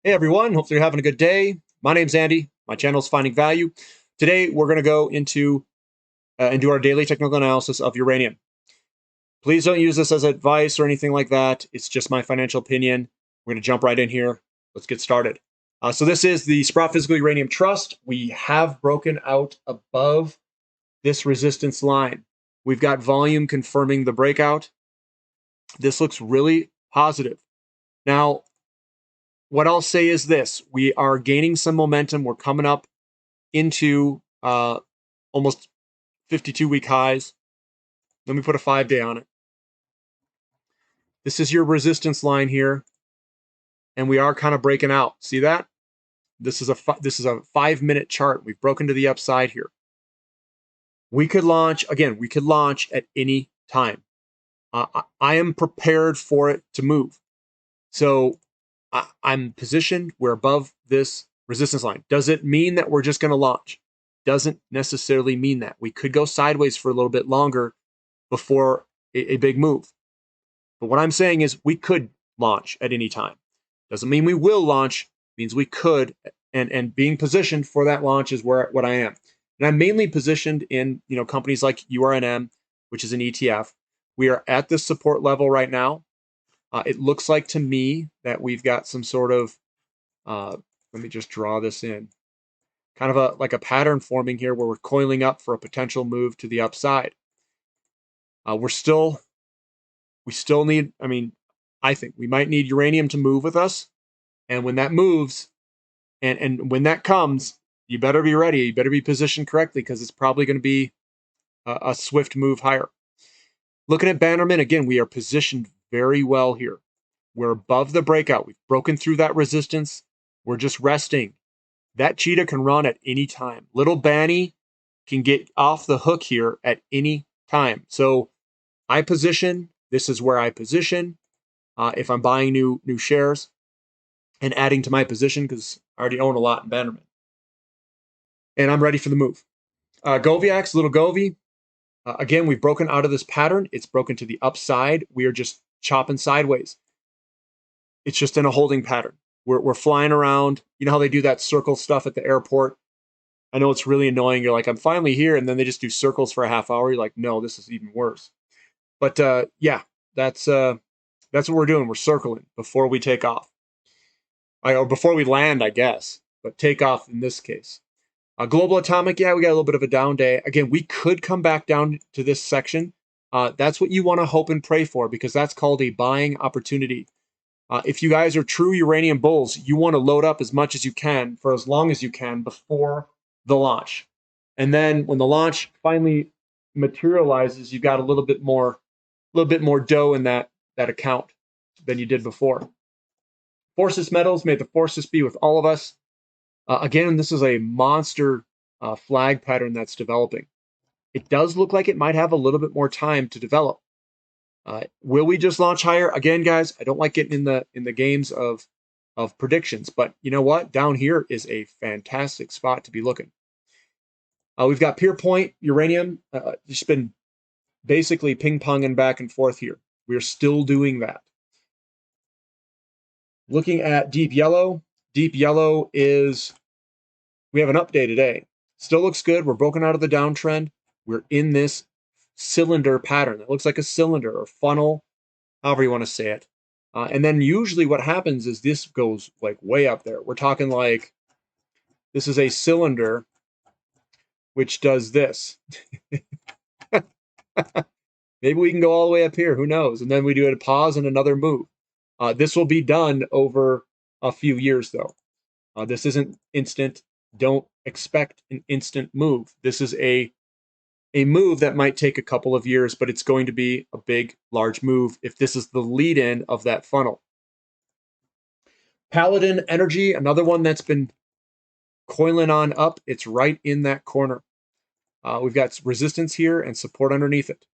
Hey everyone, hopefully you're having a good day. My name's Andy. My channel is Finding Value. Today we're going to go into and do our daily technical analysis of uranium. Please don't use this as advice or anything like that. It's just my financial opinion. We're going to jump right in here. Let's get started. So this is the Sprott Physical Uranium Trust. We have broken out above this resistance line. We've got volume confirming the breakout. This looks really positive. Now, what I'll say is this: we are gaining some momentum. We're coming up into almost 52-week highs. Let me put a 5-day on it. This is your resistance line here, and we are kind of breaking out. See that? This is a 5-minute chart. We've broken to the upside here. We could launch again. We could launch at any time. I am prepared for it to move. So I'm positioned. We're above this resistance line. Does it mean that we're just going to launch? Doesn't necessarily mean that. We could go sideways for a little bit longer before a big move. But what I'm saying is we could launch at any time. Doesn't mean we will launch, means we could, and being positioned for that launch is what I am. And I'm mainly positioned in companies like URNM, which is an ETF. We are at this support level right now. It looks like to me that we've got some sort of, let me just draw this in, kind of like a pattern forming here where we're coiling up for a potential move to the upside. We still need, I think we might need uranium to move with us. And when that moves, and when that comes, you better be ready. You better be positioned correctly because it's probably going to be a swift move higher. Looking at Bannerman, again, we are positioned very well here. We're above the breakout. We've broken through that resistance. We're just resting. That cheetah can run at any time. Little Banny can get off the hook here at any time. So I position. This is where I position. If I'm buying new shares and adding to my position, because I already own a lot in Bannerman. And I'm ready for the move. Goviax, little Govy. Again, we've broken out of this pattern. It's broken to the upside. We are just chopping sideways. It's just in a holding pattern. We're flying around. You know how they do that circle stuff at the airport? I know it's really annoying. You're like, I'm finally here. And then they just do circles for a half hour. You're like, no, this is even worse. But yeah, that's what we're doing. We're circling before we take off. Or before we land, I guess. But take off in this case. Global Atomic, yeah, we got a little bit of a down day. Again, we could come back down to this section. That's what you want to hope and pray for, because that's called a buying opportunity. If you guys are true uranium bulls, you want to load up as much as you can for as long as you can before the launch. And then when the launch finally materializes, you've got a little bit more dough in that account than you did before. Forces Metals, may the forces be with all of us. Again, this is a monster flag pattern that's developing. It does look like it might have a little bit more time to develop. Will we just launch higher? Again, guys, I don't like getting in the games of predictions, but you know what? Down here is a fantastic spot to be looking. We've got Pierpoint Uranium. Just been basically ping-ponging back and forth here. We're still doing that. Looking at Deep Yellow. Deep Yellow is, we have an update today. Still looks good. We're broken out of the downtrend. We're in this cylinder pattern. It looks like a cylinder or funnel, however you want to say it. And then usually what happens is this goes like way up there. We're talking like this is a cylinder which does this. Maybe we can go all the way up here. Who knows? And then we do a pause and another move. This will be done over a few years, though. This isn't instant. Don't expect an instant move. This is a move that might take a couple of years, but it's going to be a big, large move if this is the lead-in of that funnel. Paladin Energy, another one that's been coiling on up. It's right in that corner. We've got resistance here and support underneath it.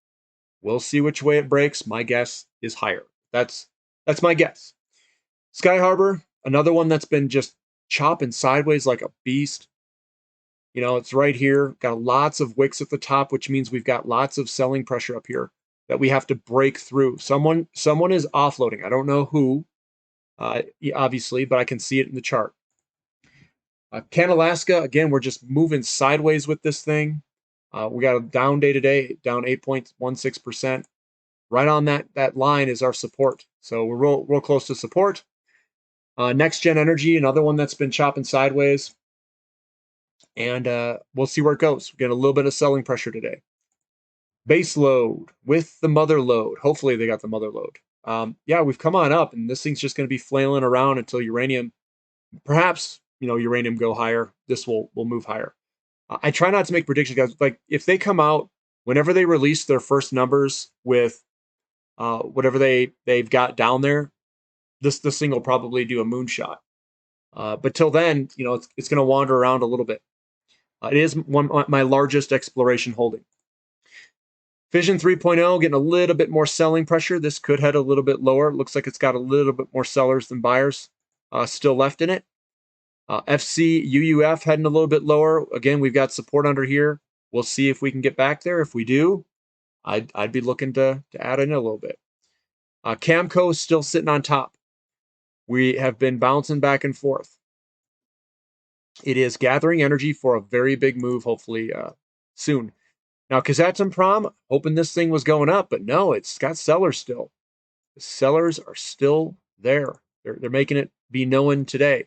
We'll see which way it breaks. My guess is higher. That's my guess. Sky Harbor, another one that's been just chopping sideways like a beast. You know, it's right here. Got lots of wicks at the top, which means we've got lots of selling pressure up here that we have to break through. Someone is offloading. I don't know who. obviously, but I can see it in the chart. Canalaska, again, we're just moving sideways with this thing. We got a down day today, down 8.16%. Right on that line is our support. So we're real close to support. Next Gen Energy, another one that's been chopping sideways. And we'll see where it goes. We're getting a little bit of selling pressure today. Base load with the mother load. Hopefully they got the mother load. Yeah, we've come on up, and this thing's just going to be flailing around until uranium, perhaps, uranium go higher. This will move higher. I try not to make predictions, guys. Like if they come out, whenever they release their first numbers with whatever they've got down there, this thing will probably do a moonshot. But till then, it's going to wander around a little bit. It is my largest exploration holding. Fission 3.0 getting a little bit more selling pressure. This could head a little bit lower. It looks like it's got a little bit more sellers than buyers still left in it. FC UUF heading a little bit lower. Again, we've got support under here. We'll see if we can get back there. If we do, I'd be looking to add in a little bit. Camco is still sitting on top. We have been bouncing back and forth. It is gathering energy for a very big move, hopefully soon. Now, Kazatomprom, hoping this thing was going up, but no, it's got sellers still. The sellers are still there. They're making it be known today.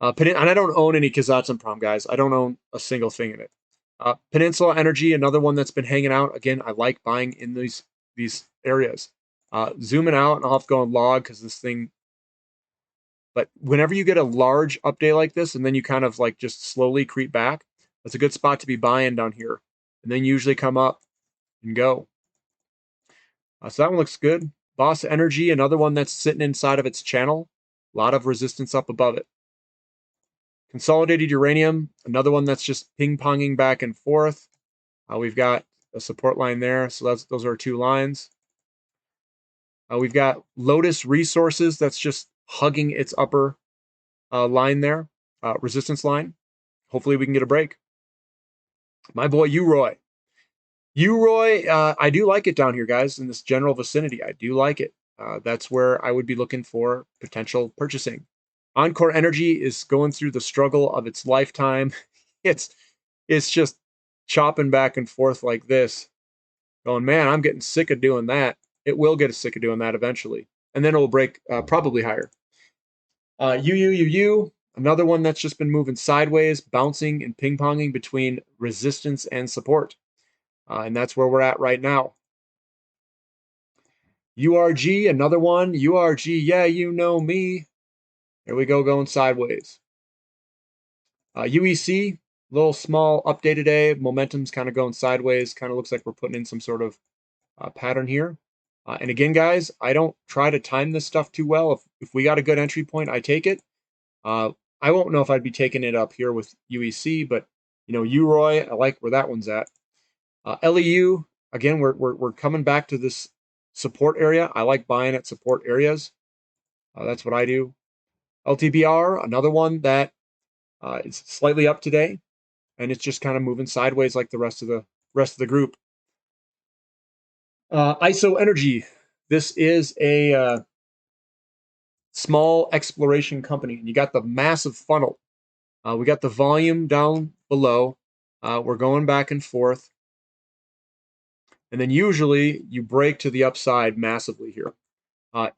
And I don't own any Kazatomprom, guys. I don't own a single thing in it. Peninsula Energy, another one that's been hanging out. Again, I like buying in these areas. Zooming out, and I'll have to go on log because this thing. But whenever you get a large update like this, and then you kind of like just slowly creep back, that's a good spot to be buying down here. And then usually come up and go. So that one looks good. Boss Energy, another one that's sitting inside of its channel. A lot of resistance up above it. Consolidated Uranium, another one that's just ping-ponging back and forth. We've got a support line there, so those are our two lines. We've got Lotus Resources that's just hugging its upper line there, resistance line. Hopefully we can get a break. My boy Uroy. I do like it down here, guys, in this general vicinity. I do like it. That's where I would be looking for potential purchasing. Encore Energy is going through the struggle of its lifetime. It's just chopping back and forth like this. Going, man, I'm getting sick of doing that. It will get sick of doing that eventually. And then it will break probably higher. UUUU, another one that's just been moving sideways, bouncing and ping-ponging between resistance and support. And that's where we're at right now. URG, another one. URG, yeah, you know me. There we go, going sideways. UEC, little small update today. Momentum's kind of going sideways. Kind of looks like we're putting in some sort of pattern here. And again, guys, I don't try to time this stuff too well. If we got a good entry point, I take it. I won't know if I'd be taking it up here with UEC, but UROY, I like where that one's at. LEU, again, we're coming back to this support area. I like buying at support areas. That's what I do. LTBR, another one that is slightly up today, and it's just kind of moving sideways like the rest of the group. ISO Energy, this is a small exploration company, and you got the massive funnel. We got the volume down below. We're going back and forth. And then usually you break to the upside massively here.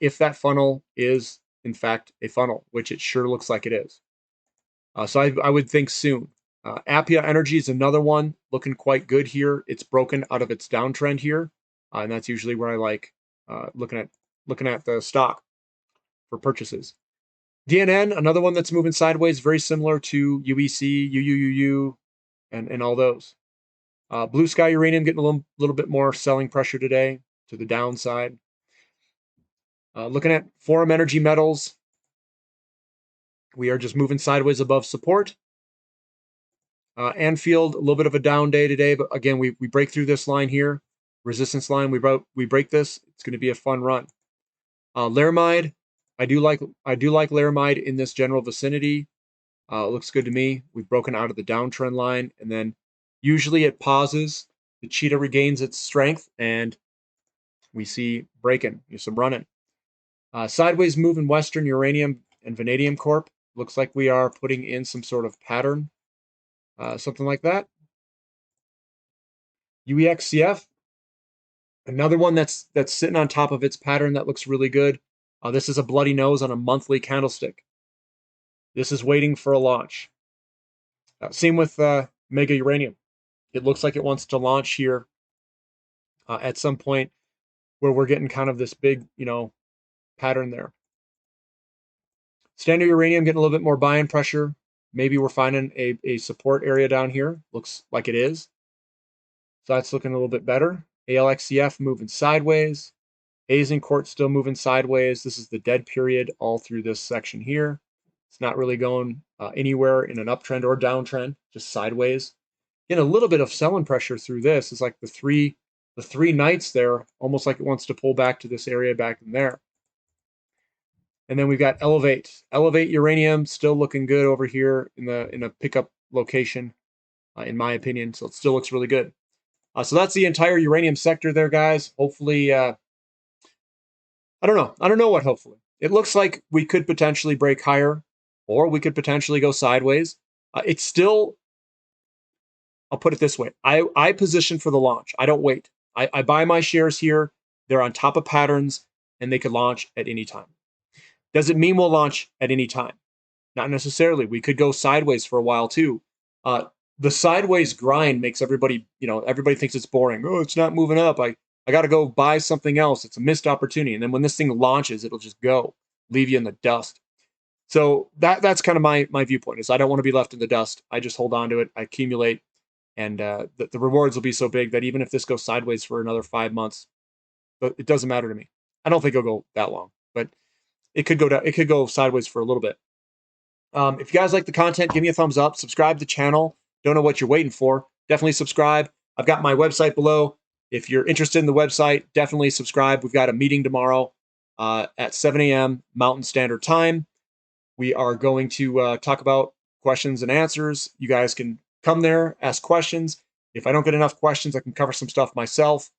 If that funnel is, in fact, a funnel, which it sure looks like it is. So I would think soon. Appia Energy is another one looking quite good here. It's broken out of its downtrend here. And that's usually where I like looking at the stock for purchases. DNN, another one that's moving sideways, very similar to UEC, UUUU, and all those. Blue Sky Uranium getting a little bit more selling pressure today to the downside. Looking at Forum Energy Metals, we are just moving sideways above support. Anfield, a little bit of a down day today, but again, we break through this line here, resistance line. We break this. It's going to be a fun run. Laramide, I do like Laramide in this general vicinity. It looks good to me. We've broken out of the downtrend line, and then usually it pauses. The cheetah regains its strength, and we see breaking, some running. Sideways move in Western Uranium and Vanadium Corp. Looks like we are putting in some sort of pattern, something like that. UEXCF, another one that's sitting on top of its pattern that looks really good. This is a bloody nose on a monthly candlestick. This is waiting for a launch. Same with Mega Uranium. It looks like it wants to launch here at some point where we're getting kind of this big, pattern there. Standard Uranium getting a little bit more buy-in pressure. Maybe we're finding a support area down here. Looks like it is. So that's looking a little bit better. ALXCF moving sideways. Azincourt still moving sideways. This is the dead period all through this section here. It's not really going anywhere in an uptrend or downtrend, just sideways. Getting a little bit of selling pressure through this. It's like the three nights there, almost like it wants to pull back to this area back in there. And then we've got Elevate. Elevate Uranium still looking good over here in a pickup location, in my opinion. So it still looks really good. So that's the entire uranium sector there, guys. Hopefully, I don't know. I don't know what hopefully. It looks like we could potentially break higher, or we could potentially go sideways. It's still, I'll put it this way. I position for the launch. I don't wait. I buy my shares here. They're on top of patterns, and they could launch at any time. Does it mean we'll launch at any time? Not necessarily. We could go sideways for a while too. The sideways grind makes everybody, everybody thinks it's boring. Oh, it's not moving up. I got to go buy something else. It's a missed opportunity. And then when this thing launches, it'll just go, leave you in the dust. So that's kind of my viewpoint is I don't want to be left in the dust. I just hold on to it. I accumulate. And the rewards will be so big that even if this goes sideways for another 5 months, but it doesn't matter to me. I don't think it'll go that long, but it could go down. It could go sideways for a little bit. If you guys like the content, give me a thumbs up. Subscribe to the channel. Don't know what you're waiting for. Definitely subscribe. I've got my website below. If you're interested in the website, definitely subscribe. We've got a meeting tomorrow at 7 a.m. Mountain Standard Time. We are going to talk about questions and answers. You guys can come there, ask questions. If I don't get enough questions, I can cover some stuff myself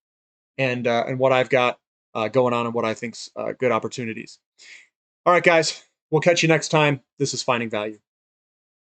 and what I've got going on and what I think's good opportunities. All right, guys, we'll catch you next time. This is Finding Value.